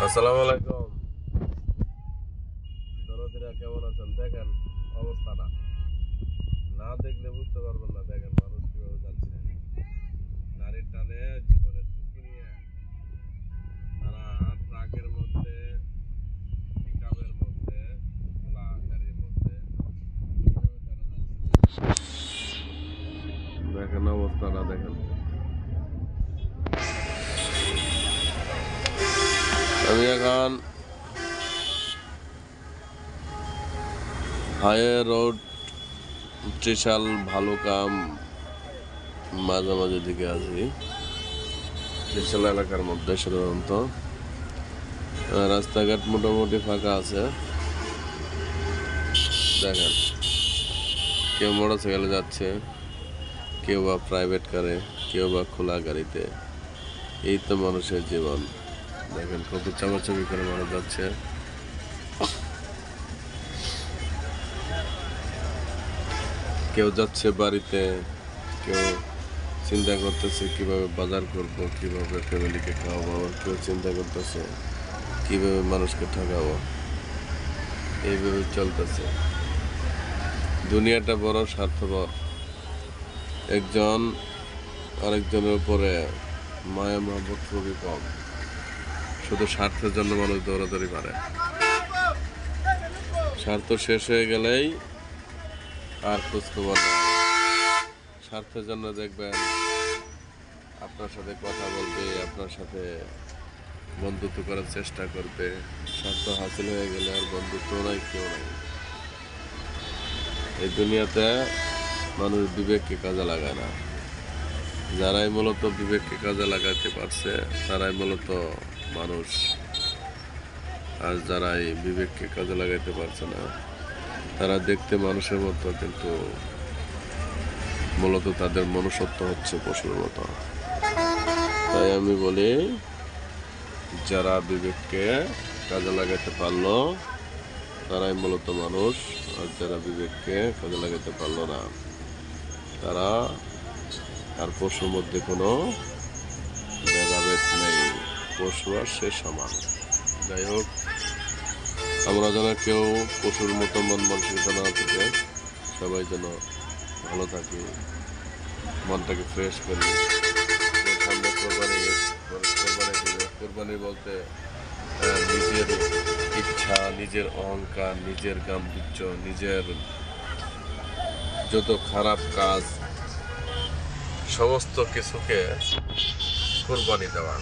আসসালামু আলাইকুম। দরদিরা কেমন আছেন? দেখেন অবস্থাটা, না দেখলে বুঝতে পারবেন না। দেখেন মানুষ কিভাবে যাচ্ছে নারীর টানে, জীবনের ঝুঁকি নিয়ে তারা ট্রাকের মধ্যে, পিকআপের মধ্যে, খোলা গাড়ির মধ্যে কিভাবে তারা যাচ্ছে। দেখেন অবস্থাটা, দেখেন। আমি এখন হাইওয়ে রোড, ত্রিশাল, ভালুকাম মাঝামাঝি দিকে আছি। ত্রিশাল এলাকার মধ্যে সাধারণত রাস্তাঘাট মোটামুটি ফাঁকা আছে। দেখেন কেউ মোটর সাইকেলে যাচ্ছে, কেউ বা প্রাইভেট কারে, কেউ বা খোলা গাড়িতে। এই তো মানুষের জীবন। দেখেন কত চাপাচাপি করে মানুষ যাচ্ছে। কেউ যাচ্ছে বাড়িতে, কেউ চিন্তা করতেছে কিভাবে বাজার করব, কিভাবে ফ্যামিলিকে খাওয়াবো, আবার কেউ চিন্তা করতেছে কিভাবে মানুষকে ঠকাবো। এইভাবে চলতেছে দুনিয়াটা, বড় স্বার্থপর। একজন আরেকজনের উপরে মায়া মহব্বত খুবই কম। শুধু স্বার্থের জন্য মানুষ দৌড়াদৌড়ি করে। স্বার্থ শেষ হয়ে গেলেই আর খোঁজখবর নেয় না। স্বার্থের জন্য দেখবেন আপনার সাথে কথা বলবে, আপনার সাথে বন্ধুত্ব করার চেষ্টা করবে। স্বার্থ হাসিল হয়ে গেলে আর বন্ধুত্ব নাই, কেউ নাই। এই দুনিয়াতে মানুষ বিবেককে কাজে লাগায় না। যারাই মূলত বিবেককে কাজে লাগাতে পারছে তারাই মূলত মানুষ। আর যারাই বিবেককে কাজে লাগাইতে পারছে না তারা দেখতে মানুষের মতো, কিন্তু মূলত তাদের মনুষ্যত্ব হচ্ছে পশুর মতো। তাই আমি বলি, যারা বিবেককে কাজে লাগাতে পারলো তারাই মূলত মানুষ। আর যারা বিবেককে কাজে লাগাতে পারলো না তারা আর পশুর মধ্যে কোনো ভেদাভেদ নেই। পশু আর সে সমান। যাই হোক, আমরা যেন কেউ পশুর মতো মন মানসিকতা না থেকে সবাই যেন ভালো থাকি, মনটাকে ফ্রেশ করি। সামনে কোরবানি বলতে নিজের ইচ্ছা, নিজের অহংকার, নিজের গাম্ভীর্য, নিজের যত খারাপ কাজ, সমস্ত কিছুকে কোরবানি দেওয়া।